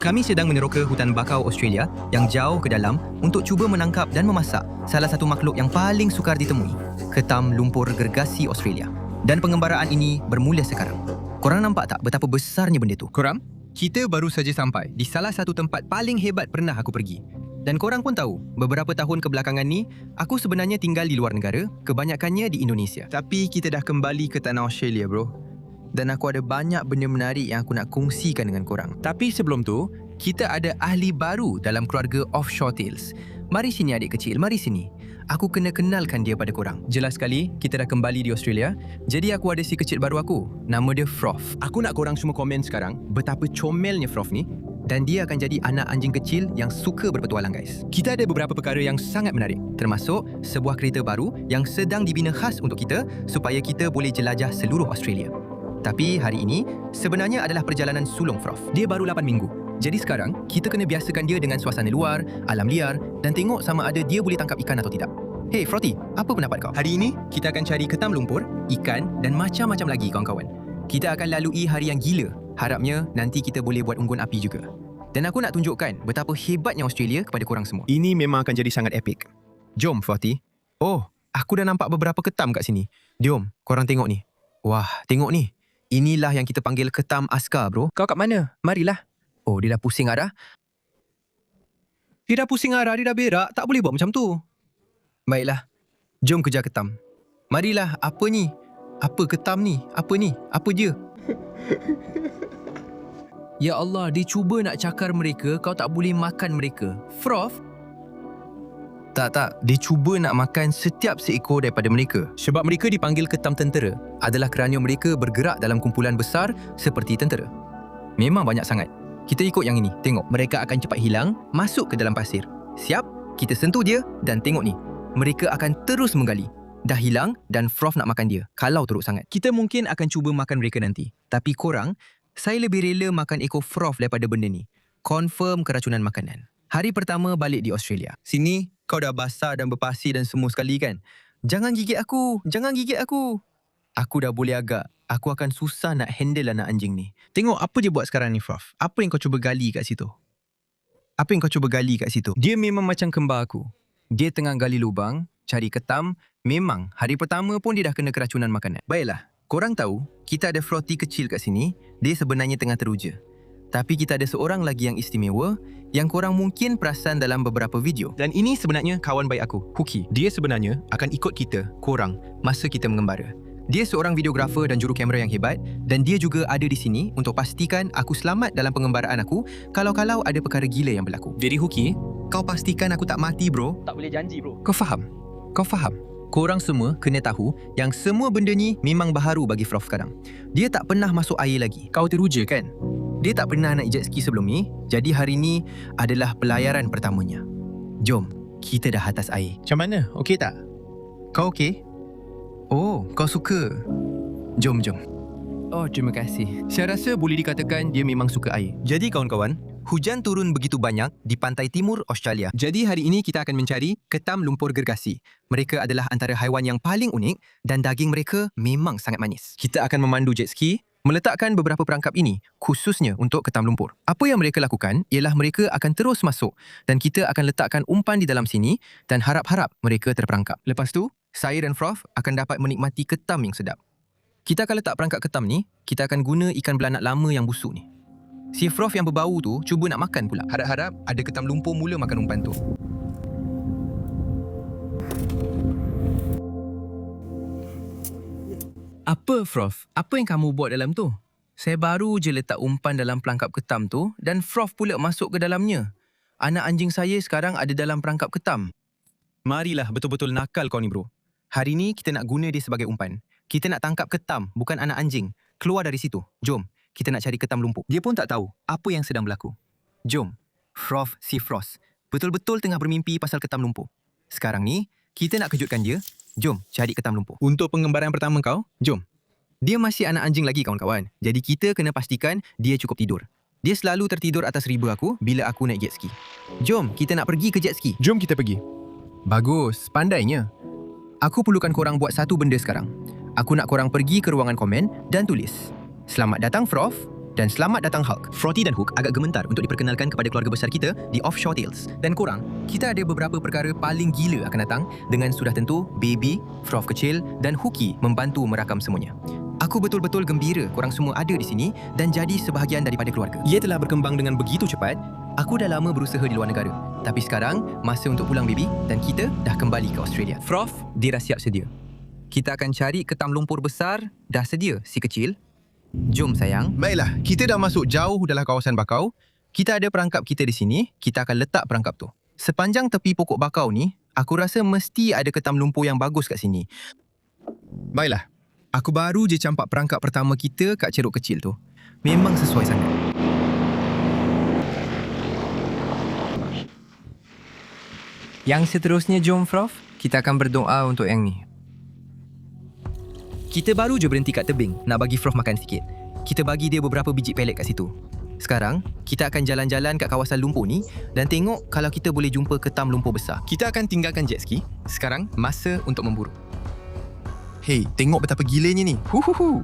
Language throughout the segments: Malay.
Kami sedang meneroka hutan bakau Australia yang jauh ke dalam untuk cuba menangkap dan memasak salah satu makhluk yang paling sukar ditemui, ketam lumpur gergasi Australia. Dan pengembaraan ini bermula sekarang. Korang nampak tak betapa besarnya benda tu? Korang, kita baru saja sampai di salah satu tempat paling hebat pernah aku pergi. Dan korang pun tahu, beberapa tahun kebelakangan ni, aku sebenarnya tinggal di luar negara, kebanyakannya di Indonesia. Tapi kita dah kembali ke tanah Australia, bro. Dan aku ada banyak benda menarik yang aku nak kongsikan dengan korang. Tapi sebelum tu, kita ada ahli baru dalam keluarga Offshore Tales. Mari sini adik kecil, mari sini. Aku kena kenalkan dia pada korang. Jelas sekali, kita dah kembali di Australia. Jadi aku ada si kecil baru aku. Nama dia Froth. Aku nak korang semua komen sekarang betapa comelnya Froth ni. Dan dia akan jadi anak anjing kecil yang suka berpetualang, guys. Kita ada beberapa perkara yang sangat menarik. Termasuk sebuah kereta baru yang sedang dibina khas untuk kita supaya kita boleh jelajah seluruh Australia. Tapi hari ini sebenarnya adalah perjalanan sulung Froth. Dia baru 8 minggu. Jadi sekarang, kita kena biasakan dia dengan suasana luar, alam liar dan tengok sama ada dia boleh tangkap ikan atau tidak. Hey Frothy, apa pendapat kau? Hari ini, kita akan cari ketam lumpur, ikan dan macam-macam lagi kawan-kawan. Kita akan lalui hari yang gila. Harapnya nanti kita boleh buat unggun api juga. Dan aku nak tunjukkan betapa hebatnya Australia kepada korang semua. Ini memang akan jadi sangat epik. Jom Frothy. Oh, aku dah nampak beberapa ketam kat sini. Jom, korang tengok ni. Wah, tengok ni. Inilah yang kita panggil ketam askar, bro. Kau kat mana? Marilah. Oh, dia dah pusing arah. Dia dah pusing arah, dia dah berak. Tak boleh buat macam tu. Baiklah. Jom kejar ketam. Marilah, apa ni? Apa ketam ni? Apa ni? Apa dia? Ya Allah, dia cuba nak cakar mereka, kau tak boleh makan mereka. Froth? Tak. Dia cuba nak makan setiap seekor daripada mereka. Sebab mereka dipanggil ketam tentera adalah kerana mereka bergerak dalam kumpulan besar seperti tentera. Memang banyak sangat. Kita ikut yang ini. Tengok, mereka akan cepat hilang, masuk ke dalam pasir. Siap? Kita sentuh dia dan tengok ni. Mereka akan terus menggali. Dah hilang dan Froth nak makan dia kalau teruk sangat. Kita mungkin akan cuba makan mereka nanti. Tapi korang, saya lebih rela makan ekor Froth daripada benda ni. Confirm keracunan makanan. Hari pertama balik di Australia. Sini, kau dah basah dan berpasir dan semua sekali kan? Jangan gigit aku. Jangan gigit aku. Aku dah boleh agak. Aku akan susah nak handle anak anjing ni. Tengok apa dia buat sekarang ni, Froth. Apa yang kau cuba gali kat situ? Apa yang kau cuba gali kat situ? Dia memang macam kembar aku. Dia tengah gali lubang, cari ketam. Memang, hari pertama pun dia dah kena keracunan makanan. Baiklah, korang tahu, kita ada Frothy kecil kat sini. Dia sebenarnya tengah teruja. Tapi kita ada seorang lagi yang istimewa yang korang mungkin perasan dalam beberapa video. Dan ini sebenarnya kawan baik aku, Huki. Dia sebenarnya akan ikut kita, korang, masa kita mengembara. Dia seorang videografer dan juru kamera yang hebat dan dia juga ada di sini untuk pastikan aku selamat dalam pengembaraan aku kalau-kalau ada perkara gila yang berlaku. Jadi Huki, kau pastikan aku tak mati, bro. Tak boleh janji, bro. Kau faham? Kau faham? Korang semua kena tahu yang semua benda ni memang baharu bagi Froth sekarang. Dia tak pernah masuk air lagi. Kau teruja kan? Dia tak pernah naik jet ski sebelum ni, jadi hari ni adalah pelayaran pertamanya. Jom, kita dah atas air. Macam mana? Okey tak? Kau okey? Oh, kau suka. Jom. Oh, terima kasih. Saya rasa boleh dikatakan dia memang suka air. Jadi kawan-kawan, hujan turun begitu banyak di pantai timur Australia. Jadi hari ini kita akan mencari ketam lumpur gergasi. Mereka adalah antara haiwan yang paling unik dan daging mereka memang sangat manis. Kita akan memandu jet ski, meletakkan beberapa perangkap ini khususnya untuk ketam lumpur. Apa yang mereka lakukan ialah mereka akan terus masuk dan kita akan letakkan umpan di dalam sini dan harap-harap mereka terperangkap. Lepas tu, saya dan Froth akan dapat menikmati ketam yang sedap. Kita akan letak perangkap ketam ni, kita akan guna ikan belanak lama yang busuk ni. Si Froth yang berbau tu cuba nak makan pula. Harap-harap ada ketam lumpur mula makan umpan tu. Apa Froth? Apa yang kamu buat dalam tu? Saya baru je letak umpan dalam perangkap ketam tu dan Froth pula masuk ke dalamnya. Anak anjing saya sekarang ada dalam perangkap ketam. Marilah, betul-betul nakal kau ni, bro. Hari ni kita nak guna dia sebagai umpan. Kita nak tangkap ketam, bukan anak anjing. Keluar dari situ. Jom, kita nak cari ketam lumpur. Dia pun tak tahu apa yang sedang berlaku. Jom, Froth si Frost betul-betul tengah bermimpi pasal ketam lumpur. Sekarang ni, kita nak kejutkan dia. Jom, cari ketam lumpur. Untuk pengembaraan pertama kau, jom. Dia masih anak anjing lagi kawan-kawan. Jadi kita kena pastikan dia cukup tidur. Dia selalu tertidur atas riba aku bila aku naik jet ski. Jom, kita nak pergi ke jet ski. Jom kita pergi. Bagus, pandainya. Aku perlukan korang buat satu benda sekarang. Aku nak korang pergi ke ruangan komen dan tulis, "Selamat datang Froth. Dan selamat datang Hulk. Frothy dan Hook agak gementar untuk diperkenalkan kepada keluarga besar kita di Offshore Tales. Dan korang, kita ada beberapa perkara paling gila akan datang dengan sudah tentu Baby, Froth kecil dan Hookie membantu merakam semuanya. Aku betul-betul gembira korang semua ada di sini dan jadi sebahagian daripada keluarga. Ia telah berkembang dengan begitu cepat. Aku dah lama berusaha di luar negara. Tapi sekarang, masa untuk pulang Baby dan kita dah kembali ke Australia. Froth, dia dah siap sedia. Kita akan cari ketam lumpur besar. Dah sedia si kecil? Jom sayang. Baiklah, kita dah masuk jauh dalam kawasan bakau. Kita ada perangkap kita di sini. Kita akan letak perangkap tu. Sepanjang tepi pokok bakau ni, aku rasa mesti ada ketam lumpur yang bagus kat sini. Baiklah, aku baru je campak perangkap pertama kita kat ceruk kecil tu. Memang sesuai sangat. Yang seterusnya jom Froth, kita akan berdoa untuk yang ni. Kita baru je berhenti kat tebing nak bagi Froth makan sikit. Kita bagi dia beberapa biji pelet kat situ. Sekarang, kita akan jalan-jalan kat kawasan lumpur ni dan tengok kalau kita boleh jumpa ketam lumpur besar. Kita akan tinggalkan jet ski. Sekarang, masa untuk memburu. Hey, tengok betapa gilanya ni.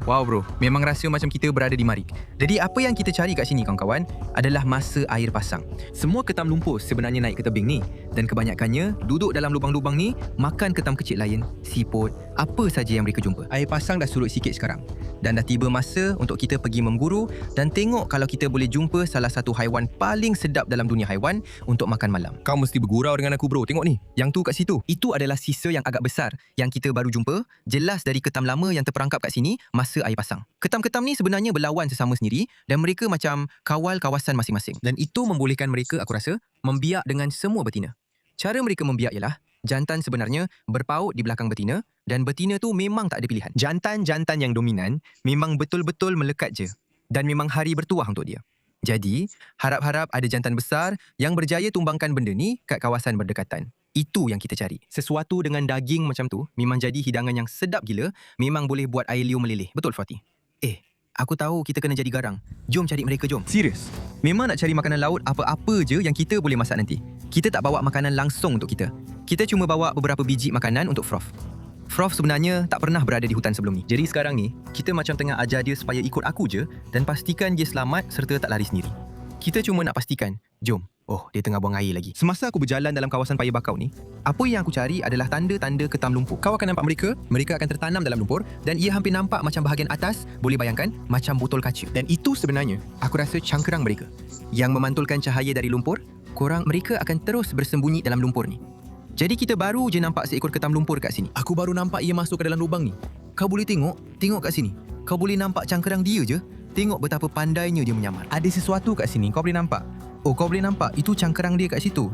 Wow bro, memang rasa macam kita berada di Marik. Jadi apa yang kita cari kat sini kawan-kawan adalah masa air pasang. Semua ketam lumpur sebenarnya naik ke tebing ni dan kebanyakannya duduk dalam lubang-lubang ni makan ketam kecil lain, siput, apa saja yang mereka jumpa. Air pasang dah surut sikit sekarang dan dah tiba masa untuk kita pergi memburu dan tengok kalau kita boleh jumpa salah satu haiwan paling sedap dalam dunia haiwan untuk makan malam. Kau mesti bergurau dengan aku bro, tengok ni. Yang tu kat situ. Itu adalah sisa yang agak besar yang kita baru jumpa. Jelas dari ketam lama yang terperangkap kat sini masa air pasang. Ketam-ketam ni sebenarnya berlawan sesama sendiri dan mereka macam kawal kawasan masing-masing. Dan itu membolehkan mereka, aku rasa, membiak dengan semua betina. Cara mereka membiak ialah jantan sebenarnya berpaut di belakang betina dan betina tu memang tak ada pilihan. Jantan-jantan yang dominan memang betul-betul melekat je dan memang hari bertuah untuk dia. Jadi, harap-harap ada jantan besar yang berjaya tumbangkan benda ni kat kawasan berdekatan. Itu yang kita cari. Sesuatu dengan daging macam tu memang jadi hidangan yang sedap gila, memang boleh buat air liur meleleh. Betul, Frothy? Aku tahu kita kena jadi garang. Jom cari mereka, jom. Serius? Memang nak cari makanan laut apa-apa je yang kita boleh masak nanti. Kita tak bawa makanan langsung untuk kita. Kita cuma bawa beberapa biji makanan untuk Froth. Froth sebenarnya tak pernah berada di hutan sebelum ni. Jadi sekarang ni, kita macam tengah ajar dia supaya ikut aku je dan pastikan dia selamat serta tak lari sendiri. Kita cuma nak pastikan, jom. Oh, dia tengah buang air lagi. Semasa aku berjalan dalam kawasan paya bakau ni, apa yang aku cari adalah tanda-tanda ketam lumpur. Kau akan nampak mereka, mereka akan tertanam dalam lumpur dan ia hampir nampak macam bahagian atas, boleh bayangkan, macam botol kaca. Dan itu sebenarnya, aku rasa cangkerang mereka. Yang memantulkan cahaya dari lumpur, mereka akan terus bersembunyi dalam lumpur ni. Jadi kita baru je nampak seekor ketam lumpur kat sini. Aku baru nampak ia masuk ke dalam lubang ni. Kau boleh tengok kat sini. Kau boleh nampak cangkerang dia je. Tengok betapa pandainya dia menyamar. Ada sesuatu kat sini, kau boleh nampak? Oh, kau boleh nampak? Itu cangkerang dia kat situ.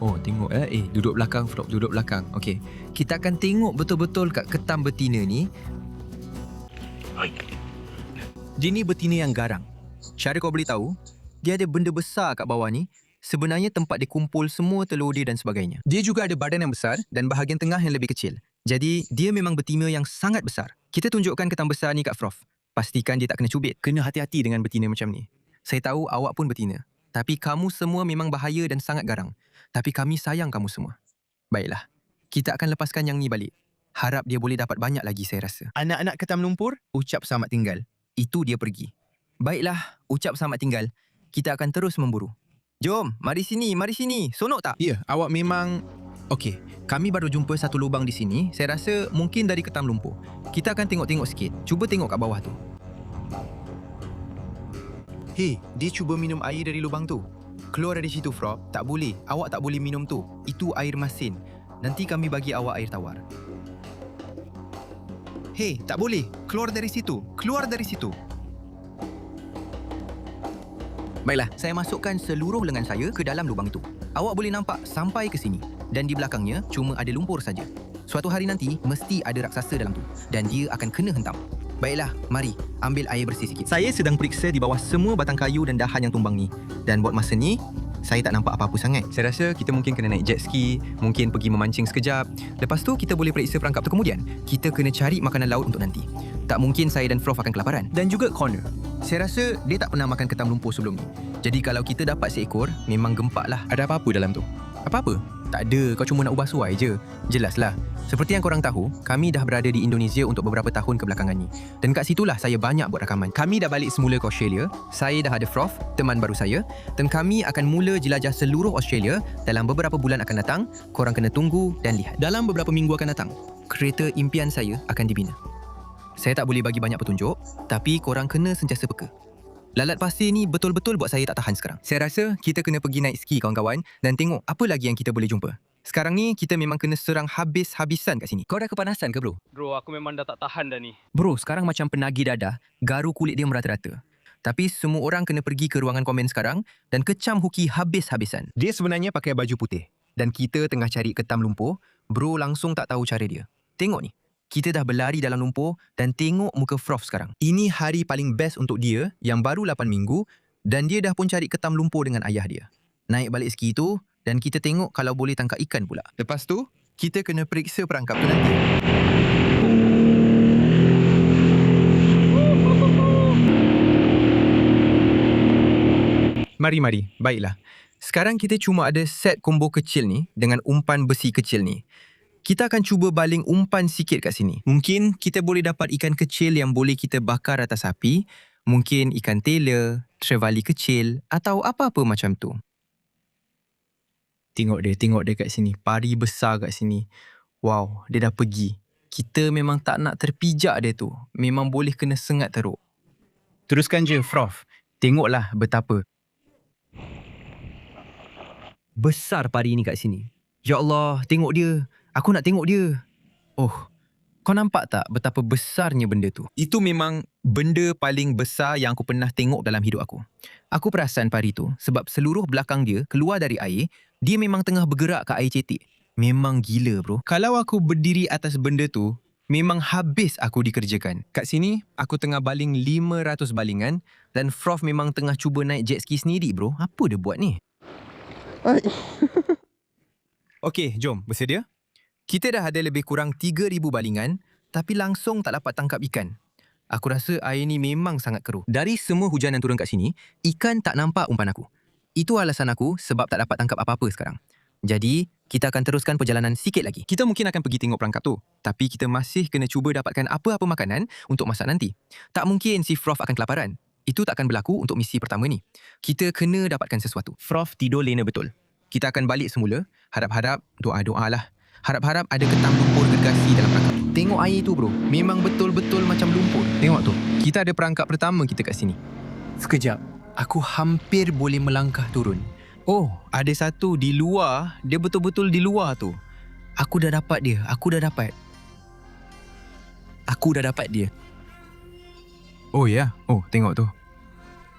Oh, tengok duduk belakang, Froth, duduk belakang. Okey. Kita akan tengok betul-betul kat ketam betina ni. Dia ni betina yang garang. Cara kau boleh tahu, dia ada benda besar kat bawah ni. Sebenarnya tempat dia kumpul semua telur dia dan sebagainya. Dia juga ada badan yang besar dan bahagian tengah yang lebih kecil. Jadi, dia memang betina yang sangat besar. Kita tunjukkan ketam besar ni kat Froth. Pastikan dia tak kena cubit. Kena hati-hati dengan betina macam ni. Saya tahu awak pun betina. Tapi kamu semua memang bahaya dan sangat garang. Tapi kami sayang kamu semua. Baiklah. Kita akan lepaskan yang ni balik. Harap dia boleh dapat banyak lagi, saya rasa. Anak-anak ketam lumpur, ucap selamat tinggal. Itu dia pergi. Baiklah, ucap selamat tinggal. Kita akan terus memburu. Jom, mari sini. Sonok tak? Ya, awak memang... Okey, kami baru jumpa satu lubang di sini. Saya rasa mungkin dari ketam lumpur. Kita akan tengok-tengok sikit. Cuba tengok kat bawah tu. Hey, dia cuba minum air dari lubang tu. Keluar dari situ, Froth. Tak boleh. Awak tak boleh minum tu. Itu air masin. Nanti kami bagi awak air tawar. Hey, tak boleh. Keluar dari situ. Baiklah, saya masukkan seluruh lengan saya ke dalam lubang itu. Awak boleh nampak sampai ke sini. Dan di belakangnya cuma ada lumpur saja. Suatu hari nanti, mesti ada raksasa dalam tu. Dan dia akan kena hentam. Baiklah, mari ambil air bersih sikit. Saya sedang periksa di bawah semua batang kayu dan dahan yang tumbang ni. Dan buat masa ni, saya tak nampak apa-apa sangat. Saya rasa kita mungkin kena naik jet ski, mungkin pergi memancing sekejap. Lepas tu kita boleh periksa perangkap tu kemudian. Kita kena cari makanan laut untuk nanti. Tak mungkin saya dan Froth akan kelaparan. Dan juga Connor. Saya rasa dia tak pernah makan ketam lumpur sebelum ni. Jadi kalau kita dapat seekor, memang gempak lah. Ada apa-apa dalam tu? Apa-apa? Tak ada, kau cuma nak ubah suai je. Jelaslah. Seperti yang korang tahu, kami dah berada di Indonesia untuk beberapa tahun kebelakangan ni. Dan kat situlah saya banyak buat rakaman. Kami dah balik semula ke Australia. Saya dah ada Froth, teman baru saya. Dan kami akan mula jelajah seluruh Australia dalam beberapa bulan akan datang. Korang kena tunggu dan lihat. Dalam beberapa minggu akan datang, kereta impian saya akan dibina. Saya tak boleh bagi banyak petunjuk, tapi korang kena sentiasa peka. Lalat pasir ni betul-betul buat saya tak tahan sekarang. Saya rasa kita kena pergi naik ski kawan-kawan dan tengok apa lagi yang kita boleh jumpa. Sekarang ni kita memang kena serang habis-habisan kat sini. Kau dah kepanasan ke bro? Bro, aku memang dah tak tahan dah ni. Bro, sekarang macam penagih dadah, garu kulit dia merata-rata. Tapi semua orang kena pergi ke ruangan komen sekarang dan kecam Huki habis-habisan. Dia sebenarnya pakai baju putih dan kita tengah cari ketam lumpur. Bro langsung tak tahu cara dia. Tengok ni. Kita dah berlari dalam lumpur dan tengok muka Froth sekarang. Ini hari paling best untuk dia yang baru 8 minggu dan dia dah pun cari ketam lumpur dengan ayah dia. Naik balik ski tu dan kita tengok kalau boleh tangkap ikan pula. Lepas tu, kita kena periksa perangkap tu nanti. Mari. Baiklah. Sekarang kita cuma ada set combo kecil ni dengan umpan besi kecil ni. Kita akan cuba baling umpan sikit kat sini. Mungkin kita boleh dapat ikan kecil yang boleh kita bakar atas api. Mungkin ikan tela, trevally kecil atau apa-apa macam tu. Tengok dia kat sini. Pari besar kat sini. Wow, dia dah pergi. Kita memang tak nak terpijak dia tu. Memang boleh kena sengat teruk. Teruskan je, Froth. Tengoklah betapa besar pari ni kat sini. Ya Allah, tengok dia. Aku nak tengok dia. Oh, kau nampak tak betapa besarnya benda tu? Itu memang benda paling besar yang aku pernah tengok dalam hidup aku. Aku perasan pari tu sebab seluruh belakang dia keluar dari air, dia memang tengah bergerak ke air cetek. Memang gila bro. Kalau aku berdiri atas benda tu, memang habis aku dikerjakan. Kat sini, aku tengah baling 500 balingan dan Froth memang tengah cuba naik jet ski sendiri bro. Apa dia buat ni? Okey, jom bersedia. Kita dah ada lebih kurang 3,000 balingan tapi langsung tak dapat tangkap ikan. Aku rasa air ni memang sangat keruh. Dari semua hujan yang turun kat sini, ikan tak nampak umpan aku. Itu alasan aku sebab tak dapat tangkap apa-apa sekarang. Jadi, kita akan teruskan perjalanan sikit lagi. Kita mungkin akan pergi tengok perangkap tu. Tapi kita masih kena cuba dapatkan apa-apa makanan untuk masak nanti. Tak mungkin si Froth akan kelaparan. Itu tak akan berlaku untuk misi pertama ni. Kita kena dapatkan sesuatu. Froth tidur lena betul. Kita akan balik semula. Harap-harap doa-doa lah. Harap-harap ada ketam lumpur gergasi dalam perangkap tu. Tengok air tu bro. Memang betul-betul macam lumpur. Tengok tu. Kita ada perangkap pertama kita kat sini. Sekejap. Aku hampir boleh melangkah turun. Oh, ada satu di luar. Dia betul-betul di luar tu. Aku dah dapat dia. Aku dah dapat dia. Oh ya. Oh, tengok tu.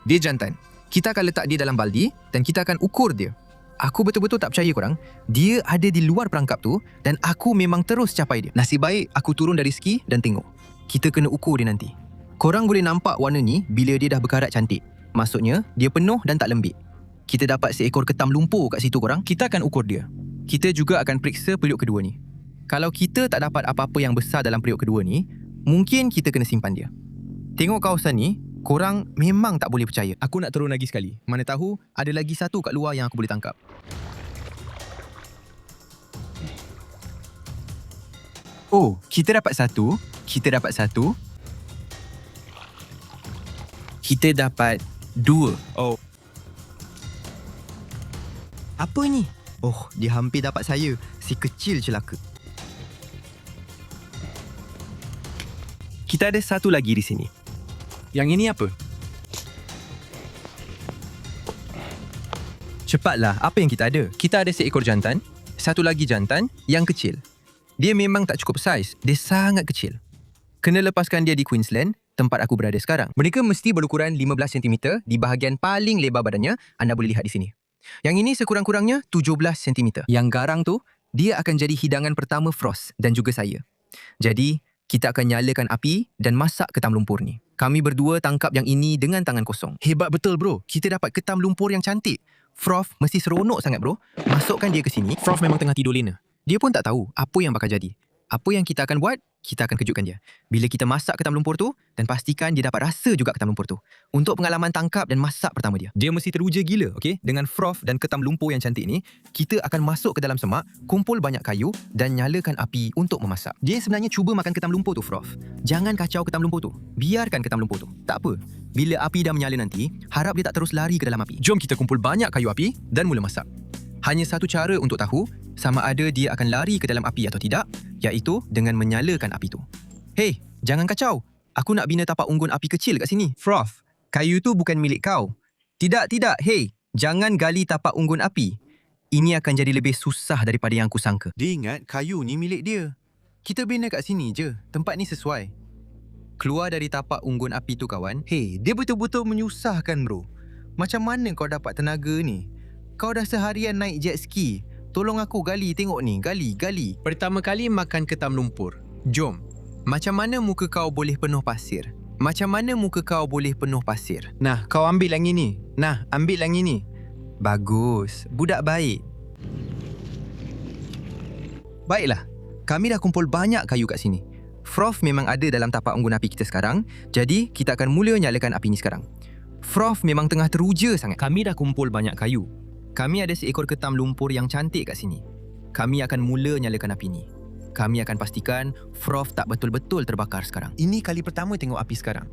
Dia jantan. Kita akan letak dia dalam baldi dan kita akan ukur dia. Aku betul-betul tak percaya korang. Dia ada di luar perangkap tu dan aku memang terus capai dia. Nasib baik aku turun dari ski dan tengok. Kita kena ukur dia nanti. Korang boleh nampak warna ni bila dia dah berkarat cantik. Maksudnya, dia penuh dan tak lembik. Kita dapat seekor ketam lumpur kat situ korang. Kita akan ukur dia. Kita juga akan periksa periuk kedua ni. Kalau kita tak dapat apa-apa yang besar dalam periuk kedua ni, mungkin kita kena simpan dia. Tengok kawasan ni, korang memang tak boleh percaya. Aku nak turun lagi sekali. Mana tahu ada lagi satu kat luar yang aku boleh tangkap. Oh, kita dapat satu. Kita dapat dua. Oh. Apa ni? Oh, dia hampir dapat saya. Si kecil celaka. Kita ada satu lagi di sini. Yang ini apa? Cepatlah, apa yang kita ada? Kita ada seekor jantan, satu lagi jantan yang kecil. Dia memang tak cukup saiz, dia sangat kecil. Kena lepaskan dia di Queensland, tempat aku berada sekarang. Mereka mesti berukuran 15 cm di bahagian paling lebar badannya, anda boleh lihat di sini. Yang ini sekurang-kurangnya 17 cm. Yang garang tu, dia akan jadi hidangan pertama Froth dan juga saya. Jadi, kita akan nyalakan api dan masak ketam lumpur ni. Kami berdua tangkap yang ini dengan tangan kosong. Hebat betul bro. Kita dapat ketam lumpur yang cantik. Froth mesti seronok sangat bro. Masukkan dia ke sini. Froth memang tengah tidur lena. Dia pun tak tahu apa yang bakal jadi. Apa yang kita akan buat? kita akan kejutkan dia. Bila kita masak ketam lumpur tu, dan pastikan dia dapat rasa juga ketam lumpur tu. Untuk pengalaman tangkap dan masak pertama dia. Dia mesti teruja gila, okey? Dengan froth dan ketam lumpur yang cantik ni, kita akan masuk ke dalam semak, kumpul banyak kayu dan nyalakan api untuk memasak. Dia sebenarnya cuba makan ketam lumpur tu, froth. Jangan kacau ketam lumpur tu. Biarkan ketam lumpur tu. Tak apa. Bila api dah menyala nanti, harap dia tak terus lari ke dalam api. Jom kita kumpul banyak kayu api dan mula masak. Hanya satu cara untuk tahu sama ada dia akan lari ke dalam api atau tidak, iaitu dengan menyalakan api tu. Hei, jangan kacau. Aku nak bina tapak unggun api kecil kat sini. Froth, kayu tu bukan milik kau. Tidak. Hei, jangan gali tapak unggun api. Ini akan jadi lebih susah daripada yang aku sangka. Dia ingat kayu ni milik dia. Kita bina kat sini je. Tempat ni sesuai. Keluar dari tapak unggun api tu, kawan. Hei, dia betul-betul menyusahkan, bro. Macam mana kau dapat tenaga ni? Kau dah seharian naik jet ski. Tolong aku gali, tengok ni. Gali. Pertama kali makan ketam lumpur. Jom. Macam mana muka kau boleh penuh pasir? Nah, kau ambil yang ini. Bagus. Budak baik. Baiklah. Kami dah kumpul banyak kayu kat sini. Froth memang ada dalam tapak unggun api kita sekarang. Jadi, kita akan mula nyalakan api ni sekarang. Froth memang tengah teruja sangat. Kami dah kumpul banyak kayu. Kami ada seekor ketam lumpur yang cantik kat sini. Kami akan mula nyalakan api ni. Kami akan pastikan froth tak betul-betul terbakar sekarang. Ini kali pertama tengok api sekarang.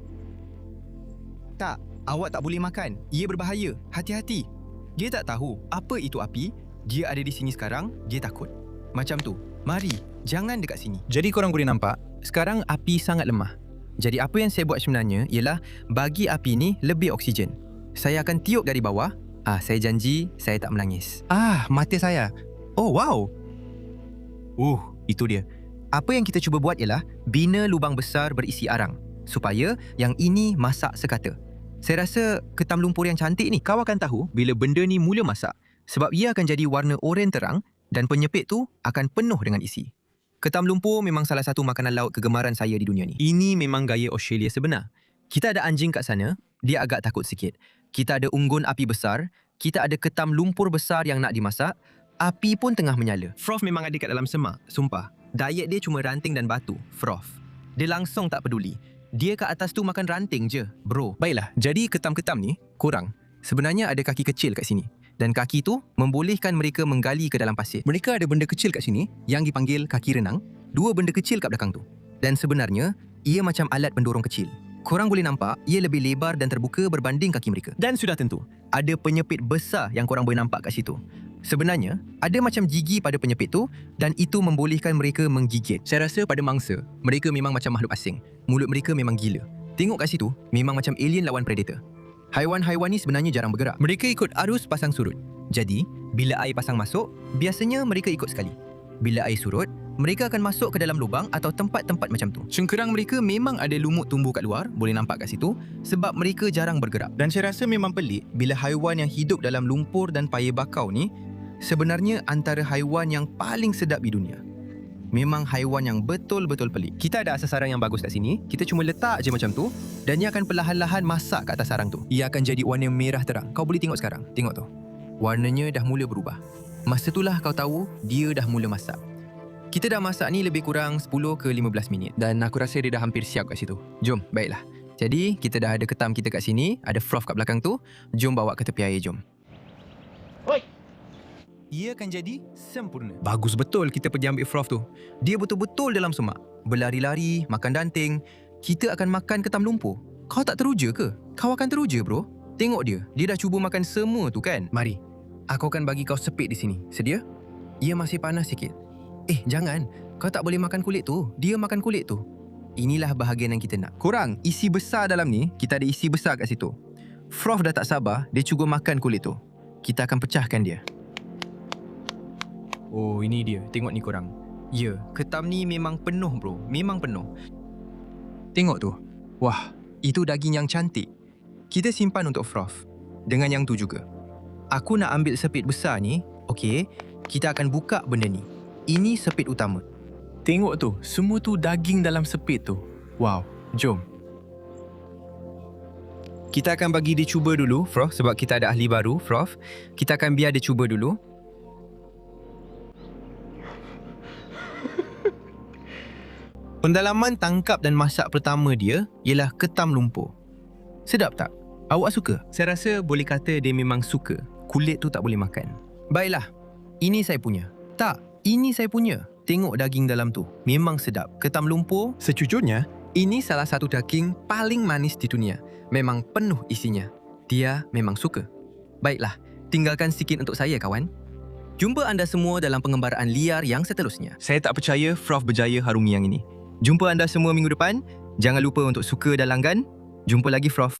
Tak, awak tak boleh makan. Ia berbahaya. Hati-hati. Dia tak tahu apa itu api. Dia ada di sini sekarang, dia takut. Macam tu. Mari, jangan dekat sini. Jadi korang boleh nampak, sekarang api sangat lemah. Jadi apa yang saya buat sebenarnya ialah bagi api ni lebih oksigen. Saya akan tiup dari bawah. Saya janji saya tak menangis. Mata saya. Oh, wow. Itu dia. Apa yang kita cuba buat ialah bina lubang besar berisi arang supaya yang ini masak sekata. Saya rasa ketam lumpur yang cantik ni kau akan tahu bila benda ni mula masak sebab ia akan jadi warna oranye terang dan penyepit tu akan penuh dengan isi. Ketam lumpur memang salah satu makanan laut kegemaran saya di dunia ni. Ini memang gaya Australia sebenar. Kita ada anjing kat sana, dia agak takut sikit. Kita ada unggun api besar, kita ada ketam lumpur besar yang nak dimasak, api pun tengah menyala. Froth memang ada kat dalam semak, sumpah. Diet dia cuma ranting dan batu, Froth. Dia langsung tak peduli. Dia kat atas tu makan ranting je, bro. Baiklah, jadi ketam-ketam ni kurang. Sebenarnya ada kaki kecil kat sini. Dan kaki tu membolehkan mereka menggali ke dalam pasir. Mereka ada benda kecil kat sini yang dipanggil kaki renang. Dua benda kecil kat belakang tu. Dan sebenarnya, ia macam alat pendorong kecil. Korang boleh nampak, ia lebih lebar dan terbuka berbanding kaki mereka. Dan sudah tentu, ada penyepit besar yang korang boleh nampak kat situ. Sebenarnya, ada macam gigi pada penyepit tu dan itu membolehkan mereka menggigit. Saya rasa pada mangsa, mereka memang macam makhluk asing. Mulut mereka memang gila. Tengok kat situ, memang macam alien lawan predator. Haiwan-haiwan ni sebenarnya jarang bergerak. Mereka ikut arus pasang surut. Jadi, bila air pasang masuk, biasanya mereka ikut sekali. Bila air surut, mereka akan masuk ke dalam lubang atau tempat-tempat macam tu. Cengkerang mereka memang ada lumut tumbuh kat luar, boleh nampak kat situ, sebab mereka jarang bergerak. Dan saya rasa memang pelik bila haiwan yang hidup dalam lumpur dan payir bakau ni sebenarnya antara haiwan yang paling sedap di dunia. Memang haiwan yang betul-betul pelik. Kita ada asas sarang yang bagus kat sini, kita cuma letak je macam tu dan ia akan perlahan-lahan masak kat atas sarang tu. Ia akan jadi warna merah terang. Kau boleh tengok sekarang, tengok tu. Warnanya dah mula berubah. Masa itulah kau tahu dia dah mula masak. Kita dah masak ni lebih kurang 10 ke 15 minit dan aku rasa dia dah hampir siap kat situ. Jom, baiklah. Jadi, kita dah ada ketam kita kat sini, ada froth kat belakang tu. Jom bawa ke tepi air, jom. Oi! Ia akan jadi sempurna. Bagus betul kita pergi ambil froth tu. Dia betul-betul dalam semak. Berlari-lari, makan danting. Kita akan makan ketam lumpur. Kau tak teruja ke? Kau akan teruja, bro. Tengok dia. Dia dah cuba makan semua tu kan? Mari. Aku akan bagi kau sepit di sini. Sedia? Ia masih panas sikit. Jangan. Kau tak boleh makan kulit tu. Dia makan kulit tu. Inilah bahagian yang kita nak. Korang, isi besar dalam ni, kita ada isi besar kat situ. Froth dah tak sabar, dia cuba makan kulit tu. Kita akan pecahkan dia. Oh, ini dia. Tengok ni korang. Ya, ketam ni memang penuh, bro. Memang penuh. Tengok tu. Wah, itu daging yang cantik. Kita simpan untuk froth. Dengan yang tu juga. Aku nak ambil sepit besar ni. Okey, kita akan buka benda ni. Ini sepit utama. Tengok tu, semua tu daging dalam sepit tu. Wow, jom. Kita akan bagi dia cuba dulu, Froth, sebab kita ada ahli baru, Froth. Kita akan biar dia cuba dulu. Pendalaman tangkap dan masak pertama dia ialah ketam lumpur. Sedap tak? Awak suka? Saya rasa boleh kata dia memang suka. Kulit tu tak boleh makan. Baiklah, ini saya punya. Tak, ini saya punya. Tengok daging dalam tu. Memang sedap. Ketam lumpur. Sejujurnya, ini salah satu daging paling manis di dunia. Memang penuh isinya. Dia memang suka. Baiklah, tinggalkan sikit untuk saya, kawan. Jumpa anda semua dalam pengembaraan liar yang seterusnya. Saya tak percaya Froth berjaya harungi yang ini. Jumpa anda semua minggu depan. Jangan lupa untuk suka dan langgan. Jumpa lagi, Froth.